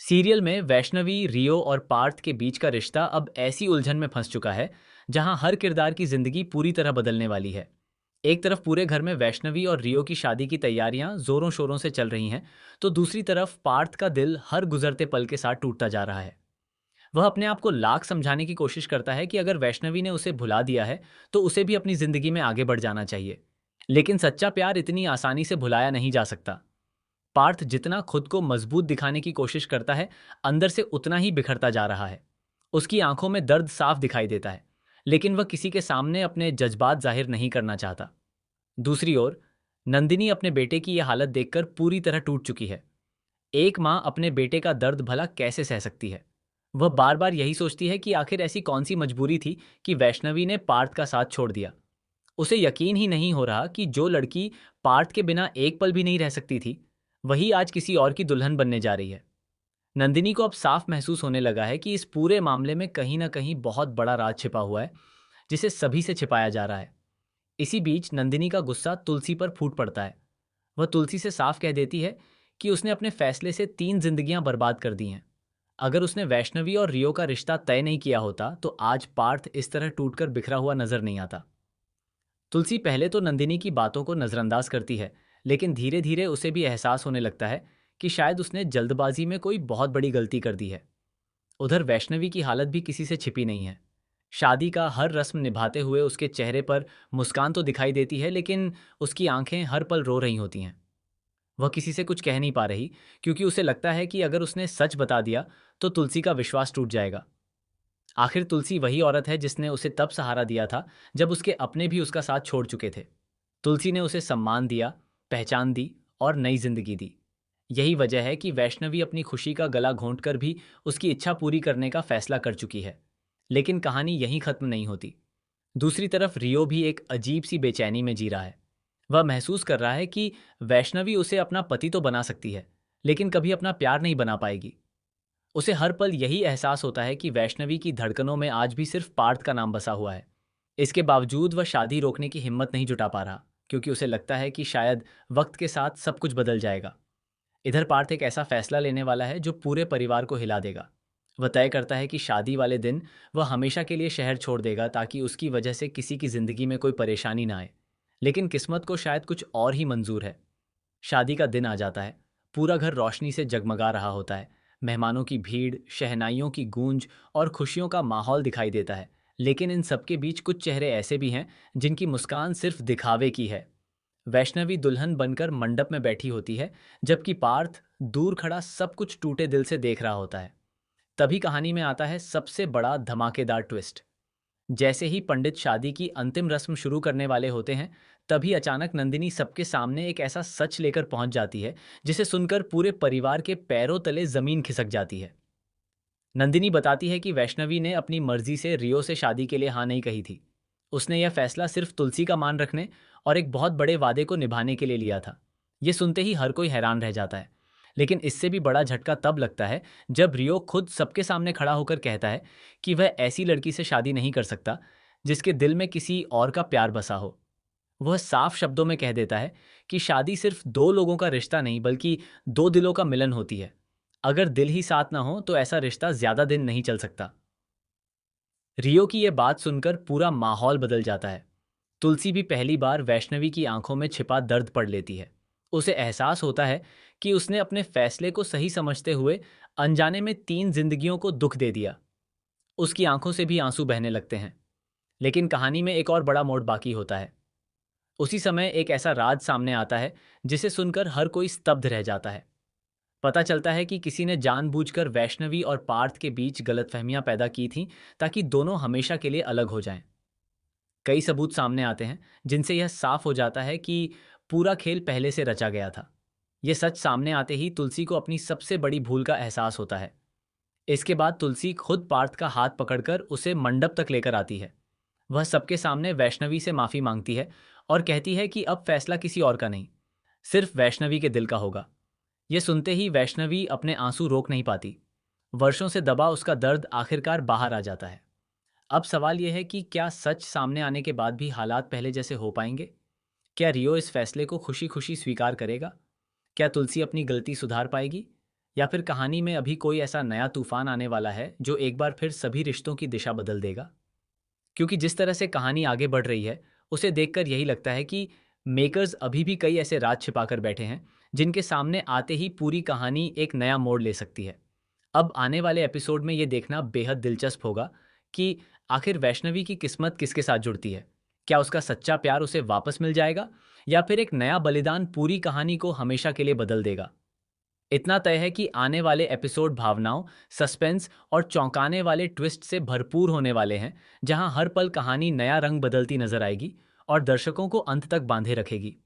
Serial में वैष्णवी, रियो और पार्थ के बीच का रिश्ता अब ऐसी उलझन में फंस चुका है जहां हर किरदार की जिंदगी पूरी तरह बदलने वाली है। एक तरफ पूरे घर में वैष्णवी और रियो की शादी की तैयारियां जोरों शोरों से चल रही हैं, तो दूसरी तरफ पार्थ का दिल हर गुजरते पल के साथ टूटता जा रहा है। वह अपने आप को लाख समझाने की कोशिश करता है कि अगर वैष्णवी ने उसे भुला दिया है तो उसे भी अपनी जिंदगी में आगे बढ़ जाना चाहिए। लेकिन सच्चा प्यार इतनी आसानी से भुलाया नहीं जा सकता। पार्थ जितना खुद को मजबूत दिखाने की कोशिश करता है, अंदर से उतना ही बिखरता जा रहा है। उसकी आंखों में दर्द साफ दिखाई देता है, लेकिन वह किसी के सामने अपने जज्बात जाहिर नहीं करना चाहता। दूसरी ओर, नंदिनी अपने बेटे की यह हालत देखकर पूरी तरह टूट चुकी है। एक माँ अपने बेटे का दर्द भला कैसे सह सकती है। वह बार बार यही सोचती है कि आखिर ऐसी कौन सी मजबूरी थी कि वैष्णवी ने पार्थ का साथ छोड़ दिया। उसे यकीन ही नहीं हो रहा कि जो लड़की पार्थ के बिना एक पल भी नहीं रह सकती थी, वही आज किसी और की दुल्हन बनने जा रही है। नंदिनी को अब साफ महसूस होने लगा है कि इस पूरे मामले में कहीं ना कहीं बहुत बड़ा राज छिपा हुआ है, जिसे सभी से छिपाया जा रहा है। इसी बीच नंदिनी का गुस्सा तुलसी पर फूट पड़ता है। वह तुलसी से साफ कह देती है कि उसने अपने फैसले से 3 जिंदगियां बर्बाद कर दी हैं। अगर उसने वैष्णवी और रियो का रिश्ता तय नहीं किया होता तो आज पार्थ इस तरह टूटकर बिखरा हुआ नजर नहीं आता। तुलसी पहले तो नंदिनी की बातों को नजरअंदाज करती है, लेकिन धीरे धीरे उसे भी एहसास होने लगता है कि शायद उसने जल्दबाजी में कोई बहुत बड़ी गलती कर दी है। उधर वैष्णवी की हालत भी किसी से छिपी नहीं है। शादी का हर रस्म निभाते हुए उसके चेहरे पर मुस्कान तो दिखाई देती है, लेकिन उसकी आंखें हर पल रो रही होती हैं। वह किसी से कुछ कह नहीं पा रही, क्योंकि उसे लगता है कि अगर उसने सच बता दिया तो तुलसी का विश्वास टूट जाएगा। आखिर तुलसी वही औरत है जिसने उसे तब सहारा दिया था जब उसके अपने भी उसका साथ छोड़ चुके थे। तुलसी ने उसे सम्मान दिया, पहचान दी और नई जिंदगी दी। यही वजह है कि वैष्णवी अपनी खुशी का गला घोंटकर भी उसकी इच्छा पूरी करने का फैसला कर चुकी है। लेकिन कहानी यहीं खत्म नहीं होती। दूसरी तरफ रियो भी एक अजीब सी बेचैनी में जी रहा है। वह महसूस कर रहा है कि वैष्णवी उसे अपना पति तो बना सकती है, लेकिन कभी अपना प्यार नहीं बना पाएगी। उसे हर पल यही एहसास होता है कि वैष्णवी की धड़कनों में आज भी सिर्फ पार्थ का नाम बसा हुआ है। इसके बावजूद वह शादी रोकने की हिम्मत नहीं जुटा पा रहा, क्योंकि उसे लगता है कि शायद वक्त के साथ सब कुछ बदल जाएगा। इधर पार्थ एक ऐसा फैसला लेने वाला है जो पूरे परिवार को हिला देगा। वह तय करता है कि शादी वाले दिन वह हमेशा के लिए शहर छोड़ देगा, ताकि उसकी वजह से किसी की जिंदगी में कोई परेशानी ना आए। लेकिन किस्मत को शायद कुछ और ही मंजूर है। शादी का दिन आ जाता है। पूरा घर रोशनी से जगमगा रहा होता है। मेहमानों की भीड़, शहनाइयों की गूंज और खुशियों का माहौल दिखाई देता है। लेकिन इन सबके बीच कुछ चेहरे ऐसे भी हैं जिनकी मुस्कान सिर्फ दिखावे की है। वैष्णवी दुल्हन बनकर मंडप में बैठी होती है, जबकि पार्थ दूर खड़ा सब कुछ टूटे दिल से देख रहा होता है। तभी कहानी में आता है सबसे बड़ा धमाकेदार ट्विस्ट। जैसे ही पंडित शादी की अंतिम रस्म शुरू करने वाले होते हैं, तभी अचानक नंदिनी सबके सामने एक ऐसा सच लेकर पहुंच जाती है जिसे सुनकर पूरे परिवार के पैरों तले जमीन खिसक जाती है। नंदिनी बताती है कि वैष्णवी ने अपनी मर्जी से रियो से शादी के लिए हाँ नहीं कही थी। उसने यह फैसला सिर्फ तुलसी का मान रखने और एक बहुत बड़े वादे को निभाने के लिए लिया था। ये सुनते ही हर कोई हैरान रह जाता है। लेकिन इससे भी बड़ा झटका तब लगता है जब रियो खुद सबके सामने खड़ा होकर कहता है कि वह ऐसी लड़की से शादी नहीं कर सकता जिसके दिल में किसी और का प्यार बसा हो। वह साफ शब्दों में कह देता है कि शादी सिर्फ दो लोगों का रिश्ता नहीं, बल्कि दो दिलों का मिलन होती है। अगर दिल ही साथ ना हो तो ऐसा रिश्ता ज्यादा दिन नहीं चल सकता। रियो की यह बात सुनकर पूरा माहौल बदल जाता है। तुलसी भी पहली बार वैष्णवी की आंखों में छिपा दर्द पढ़ लेती है। उसे एहसास होता है कि उसने अपने फैसले को सही समझते हुए अनजाने में 3 जिंदगियों को दुख दे दिया। उसकी आंखों से भी आंसू बहने लगते हैं। लेकिन कहानी में एक और बड़ा मोड़ बाकी होता है। उसी समय एक ऐसा राज सामने आता है जिसे सुनकर हर कोई स्तब्ध रह जाता है। पता चलता है कि किसी ने जानबूझकर वैष्णवी और पार्थ के बीच गलतफहमियां पैदा की थीं, ताकि दोनों हमेशा के लिए अलग हो जाएं। कई सबूत सामने आते हैं जिनसे यह साफ हो जाता है कि पूरा खेल पहले से रचा गया था। यह सच सामने आते ही तुलसी को अपनी सबसे बड़ी भूल का एहसास होता है। इसके बाद तुलसी खुद पार्थ का हाथ पकड़कर उसे मंडप तक लेकर आती है। वह सबके सामने वैष्णवी से माफी मांगती है और कहती है कि अब फैसला किसी और का नहीं, सिर्फ वैष्णवी के दिल का होगा। यह सुनते ही वैष्णवी अपने आंसू रोक नहीं पाती। वर्षों से दबा उसका दर्द आखिरकार बाहर आ जाता है। अब सवाल यह है कि क्या सच सामने आने के बाद भी हालात पहले जैसे हो पाएंगे? क्या रियो इस फैसले को खुशी खुशी स्वीकार करेगा? क्या तुलसी अपनी गलती सुधार पाएगी, या फिर कहानी में अभी कोई ऐसा नया तूफान आने वाला है जो एक बार फिर सभी रिश्तों की दिशा बदल देगा? क्योंकि जिस तरह से कहानी आगे बढ़ रही है, उसे देखकर यही लगता है कि मेकर्स अभी भी कई ऐसे राज छिपाकर बैठे हैं, जिनके सामने आते ही पूरी कहानी एक नया मोड़ ले सकती है। अब आने वाले एपिसोड में ये देखना बेहद दिलचस्प होगा कि आखिर वैष्णवी की किस्मत किसके साथ जुड़ती है। क्या उसका सच्चा प्यार उसे वापस मिल जाएगा, या फिर एक नया बलिदान पूरी कहानी को हमेशा के लिए बदल देगा? इतना तय है कि आने वाले एपिसोड भावनाओं, सस्पेंस और चौंकाने वाले ट्विस्ट से भरपूर होने वाले हैं, जहां हर पल कहानी नया रंग बदलती नजर आएगी और दर्शकों को अंत तक बांधे रखेगी।